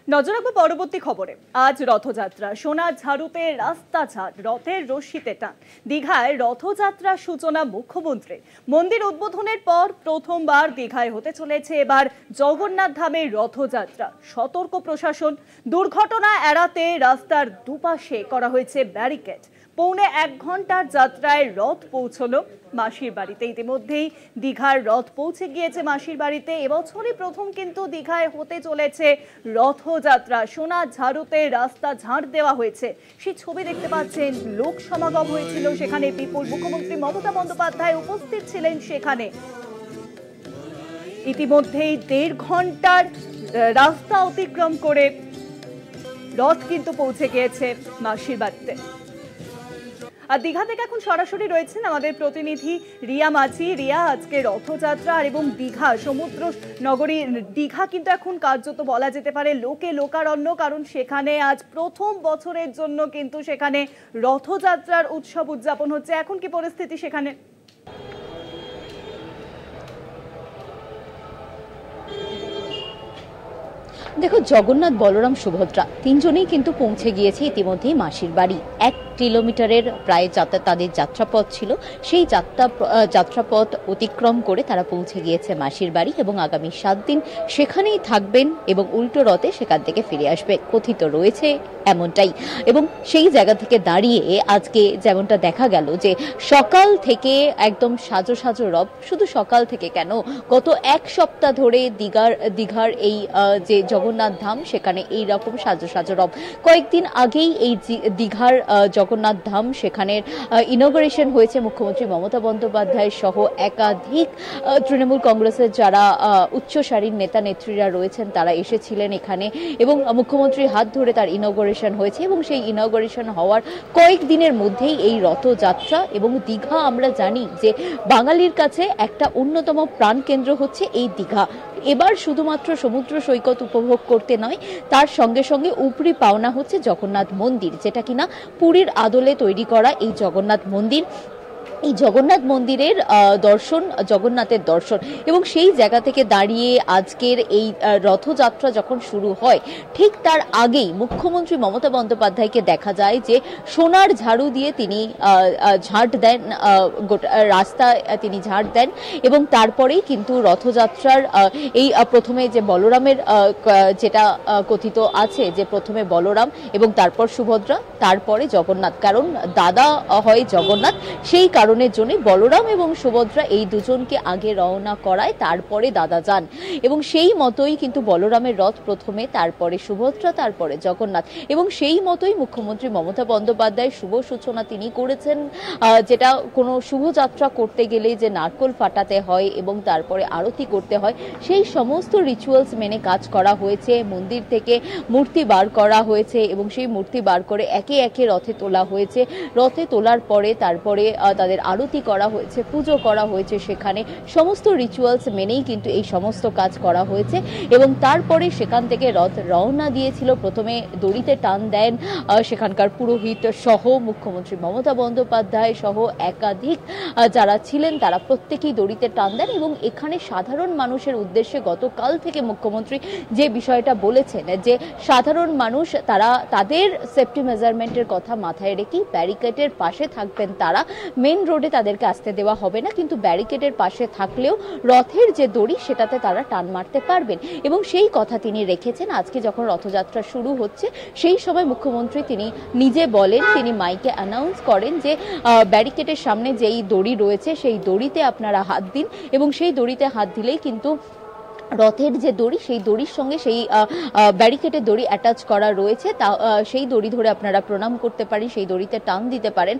নজর রাখবো পরবর্তী খবরে। আজ রথযাত্রা, সোনার ঝাড়ুতে রাস্তা ঝাড়, রথের রশ্মিতে টান। দীঘায় রথযাত্রার সূচনা মুখ্যমন্ত্রী। মন্দির উদ্বোধনের পর প্রথমবার দীঘায় হতে চলেছে এবার জগন্নাথ ধামের রথযাত্রা। সতর্ক প্রশাসন, দুর্ঘটনা এড়াতে রাস্তার দুপাশে করা হয়েছে ব্যারিকেড। পৌনে 1 ঘন্টার যাত্রায় রথ পৌঁছলো মাসির বাড়িতে। ইতিমধ্যেই দীঘার রথ পৌঁছে গিয়েছে মাসির বাড়িতে। এবছরই প্রথম কিন্তু দীঘায় হতে চলেছে রথযাত্রা। সোনার ঝাড়ুতে রাস্তা ঝাড় দেওয়া হয়েছে, সেই ছবি দেখতে পাচ্ছেন। লোক সমাগম হয়েছিল সেখানে বিপুল। মুখ্যমন্ত্রী মমতা বন্দ্যোপাধ্যায় উপস্থিত ছিলেন সেখানে। ইতিমধ্যেই 1.5 ঘন্টার রাস্তা অতিক্রম করে রথ কিন্তু পৌঁছে গিয়েছে মাসির বাড়িতে। আর দীঘা থেকে এখন সরাসরি রয়েছেন আমাদের প্রতিনিধি রিয়া মাঝি। রিয়া, আজকে রথযাত্রা এবং দীঘা সমুদ্র নগরী দীঘা কিন্তু এখন কার্যত বলা যেতে পারে লোকে লোকারণ্য, কারণ সেখানে আজ প্রথম বছরের জন্য কিন্তু সেখানে রথযাত্রার উৎসব উদযাপন হচ্ছে। এখন কি পরিস্থিতি সেখানে? দেখো, জগন্নাথ, বলরাম, সুভদ্রা তিনজনেই কিন্তু পৌঁছে গিয়েছে ইতিমধ্যেই মাসির বাড়ি। 1 কিলোমিটারের প্রায় তাদের যাত্রাপথ ছিল। সেই যাত্রাপথ অতিক্রম করে তারা পৌঁছে গিয়েছে মাসির বাড়ি এবং আগামী 7 দিন সেখানেই থাকবেন এবং উল্টো রথে সেখান থেকে ফিরে আসবে, কথিত রয়েছে এমনটাই। এবং সেই জায়গা থেকে দাঁড়িয়ে আজকে যেমনটা দেখা গেল যে সকাল থেকে একদম সাজো সাজো রথ। শুধু সকাল থেকে কেন, গত 1 সপ্তাহ ধরে দীঘার এই যে জগন্নাথ ধাম, সেখানে এই রকম সাজো সাজো রথ। কয়েকদিন আগেই এই দীঘার জগন্নাথ ধাম সেখানের ইনগরেশন হয়েছে মুখ্যমন্ত্রী মমতা বন্দ্যোপাধ্যায় সহ একাধিক তৃণমূল কংগ্রেসের যারা উচ্চ সারির নেতা নেত্রীরা রয়েছেন তারা এসেছিলেন এখানে এবং মুখ্যমন্ত্রীর হাত ধরে তার ইনগরেশন হয়েছে। এবং সেই ইনগরেশন হওয়ার কয়েকদিনের মধ্যেই এই রথযাত্রা। এবং দীঘা আমরা জানি যে বাঙালির কাছে একটা অন্যতম প্রাণকেন্দ্র হচ্ছে এই দীঘা। এবার শুধুমাত্র সমুদ্র সৈকত উপভোগ করতে নয়, তার সঙ্গে সঙ্গে উপরি পাওনা হচ্ছে জগন্নাথ মন্দির, যেটা কিনা পুরীর আদলে তৈরি করা এই জগন্নাথ মন্দির। এই জগন্নাথ মন্দিরের দর্শন, জগন্নাথের দর্শন। এবং সেই জায়গা থেকে দাঁড়িয়ে আজকের এই রথযাত্রা যখন শুরু হয়, ঠিক তার আগেই মুখ্যমন্ত্রী মমতা বন্দ্যোপাধ্যায়কে দেখা যায় যে সোনার ঝাড়ু দিয়ে তিনি ঝাড় দেন, রাস্তা তিনি ঝাড় দেন। এবং তারপরেই কিন্তু রথযাত্রার এই প্রথমে যে বলরামের যেটা কথিত আছে যে প্রথমে বলরাম এবং তারপর সুভদ্রা, তারপরে জগন্নাথ, কারণ দাদা হয় জগন্নাথ। সেই কারণের জন্য বলরাম এবং সুভদ্রা এই দুজনকে আগে রওনা করায়, তারপরে দাদা যান। এবং সেই মতোই কিন্তু বলরামের রথ প্রথমে, তারপরে সুভদ্রা, তারপরে জগন্নাথ। এবং সেই মতোই মুখ্যমন্ত্রী মমতা বন্দ্যোপাধ্যায় শুভ সূচনা তিনি করেছেন। যেটা কোনো শুভযাত্রা করতে গেলে যে নারকোল ফাটাতে হয় এবং তারপরে আরতি করতে হয়, সেই সমস্ত রিচুয়ালস মেনে কাজ করা হয়েছে। মন্দির থেকে মূর্তি বার করা হয়েছে এবং সেই মূর্তি বার করে একে একে রথে তোলা হয়েছে। রথে তোলার পরে তারপরে তাদের আরতি করা হয়েছে, পুজো করা হয়েছে। সেখানে সমস্ত রিচুয়ালস মেনেই কিন্তু এই সমস্ত কাজ করা হয়েছে। এবং তারপরে সেখান থেকে রথ রওনা দিয়েছিল। প্রথমে দড়িতে টান দেন সেখানকার পুরোহিত সহ মুখ্যমন্ত্রী মমতা বন্দ্যোপাধ্যায় সহ একাধিক যারা ছিলেন, তারা প্রত্যেকেই দড়িতে টান দেন। এবং এখানে সাধারণ মানুষের উদ্দেশ্যে গতকাল থেকে মুখ্যমন্ত্রী যে বিষয়টা বলেছেন যে সাধারণ মানুষ তারা তাদের সেফটি মেজারমেন্টের কথা মাথায় রেখে ব্যারিকেডের পাশে থাকবেন। তারা মেন রোডে তাদেরকে আসতে দেওয়া হবে না, কিন্তু ব্যারিকেডের পাশে থাকলেও রথের যে দড়ি সেটাতে তারা টান মারতে পারবেন। এবং সেই কথা তিনি রেখেছেন। আজকে যখন রথযাত্রা শুরু হচ্ছে সেই সময় মুখ্যমন্ত্রী তিনি নিজে বলেন, তিনি মাইকে অ্যানাউন্স করেন যে ব্যারিকেডের সামনে যেই দড়ি রয়েছে সেই দড়িতে আপনারা হাত দিন। এবং সেই দড়িতে হাত দিলেই কিন্তু রথের যে দড়ি, সেই দড়ির সঙ্গে সেই ব্যারিকেডের দড়ি অ্যাটাচ করা রয়েছে, তা সেই দড়ি ধরে আপনারা প্রণাম করতে পারেন, সেই দড়িতে টান দিতে পারেন।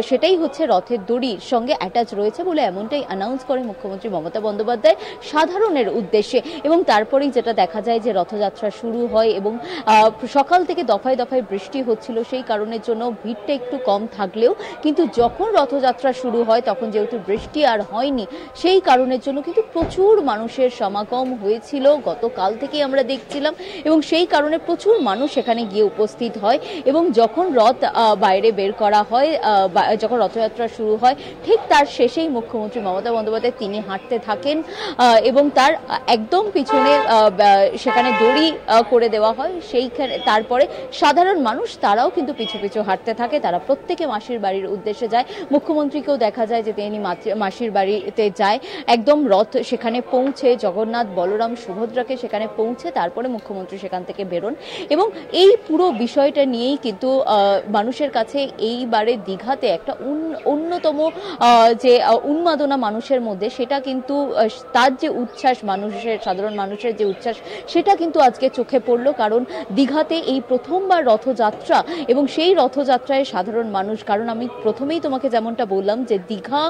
সেটাই হচ্ছে রথের দড়ির সঙ্গে অ্যাটাচ রয়েছে বলে এমনটাই অ্যানাউন্স করে মুখ্যমন্ত্রী মমতা বন্দ্যোপাধ্যায় সাধারণের উদ্দেশ্যে। এবং তারপরেই যেটা দেখা যায় যে রথযাত্রা শুরু হয় এবং সকাল থেকে দফায় দফায় বৃষ্টি হচ্ছিল, সেই কারণের জন্য ভিড়টা একটু কম থাকলেও কিন্তু যখন রথযাত্রা শুরু হয় তখন যেহেতু বৃষ্টি আর হয়নি, সেই কারণের জন্য কিন্তু প্রচুর মানুষের সমাগম নিয়ম হয়েছিল গতকাল থেকেই আমরা দেখছিলাম, এবং সেই কারণে প্রচুর মানুষ সেখানে গিয়ে উপস্থিত হয়। এবং যখন রথ বাইরে বের করা হয়, যখন রথযাত্রা শুরু হয়, ঠিক তার শেষেই মুখ্যমন্ত্রী মমতা বন্দ্যোপাধ্যায় তিনি হাঁটতে থাকেন এবং তার একদম পিছনে সেখানে দড়ি করে দেওয়া হয়। সেইখানে তারপরে সাধারণ মানুষ তারাও কিন্তু পিছু পিছু হাঁটতে থাকে, তারা প্রত্যেকে মাসির বাড়ির উদ্দেশ্যে যায়। মুখ্যমন্ত্রীকেও দেখা যায় যে তিনি মাসির বাড়িতে যায়। একদম রথ সেখানে পৌঁছে, জগন্নাথ বলরাম সুভদ্রাকে সেখানে পৌঁছে তারপরে মুখ্যমন্ত্রী সেখান থেকে বেরোন। এবং এই পুরো বিষয়টা নিয়েই কিন্তু মানুষের কাছে এইবারে দীঘাতে একটা অন্যতম যে উন্মাদনা মানুষের মধ্যে, সেটা কিন্তু তার যে উচ্ছ্বাস, সাধারণ মানুষের যে উচ্ছ্বাস, সেটা কিন্তু আজকে চোখে পড়লো। কারণ দীঘাতে এই প্রথমবার রথযাত্রা, এবং সেই রথযাত্রায় সাধারণ মানুষ, কারণ আমি প্রথমেই তোমাকে যেমনটা বললাম যে দীঘা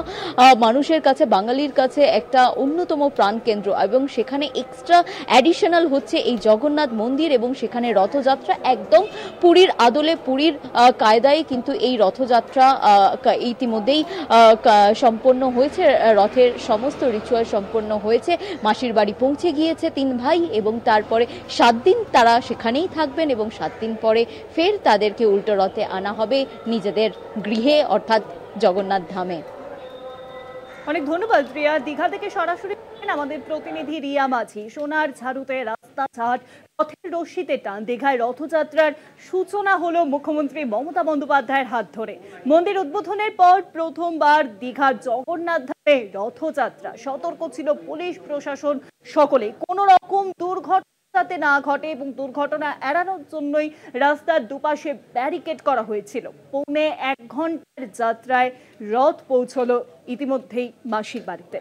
মানুষের কাছে, বাঙালির কাছে একটা অন্যতম প্রাণকেন্দ্র, এবং সেখানে এক্সট্রা অ্যাডিশনাল হচ্ছে এই জগন্নাথ মন্দির, এবং সেখানে রথযাত্রা একদম পুরীর আদলে, পুরীর কায়দায় কিন্তু এই রথযাত্রা ইতিমধ্যেই সম্পন্ন হয়েছে। রথের সমস্ত রিচুয়াল সম্পন্ন হয়েছে, মাসির বাড়ি পৌঁছে গিয়েছে 3 ভাই, এবং তারপরে 7 দিন তারা সেখানেই থাকবেন, এবং 7 দিন পরে ফের তাদেরকে উল্টো রথে আনা হবে নিজেদের গৃহে, অর্থাৎ জগন্নাথ ধামে। অনেক ধন্যবাদ রিয়া। দীঘা থেকে সরাসরি আমাদের প্রতিনিধি রিয়া মাঝি। সোনার ঝাড়ুতে রাস্তাঘাট, রথের রশিতে টান, দীঘায় রথযাত্রার সূচনা হলো মুখ্যমন্ত্রী মমতা বন্দ্যোপাধ্যায়ের হাত ধরে। মন্দির উদ্বোধনের পর প্রথমবার দীঘার জগন্নাথ ধামে রথযাত্রা। সতর্ক ছিল পুলিশ প্রশাসন সকলে, কোনো রকম দুর্ঘটনা যাতে না ঘটে, এবং দুর্ঘটনা এড়ানোর জন্যই রাস্তার দুপাশে ব্যারিকেড করা হয়েছিল। পৌনে 1 ঘন্টার যাত্রায় রথ পৌঁছলো ইতিমধ্যেই মাসির বাড়িতে।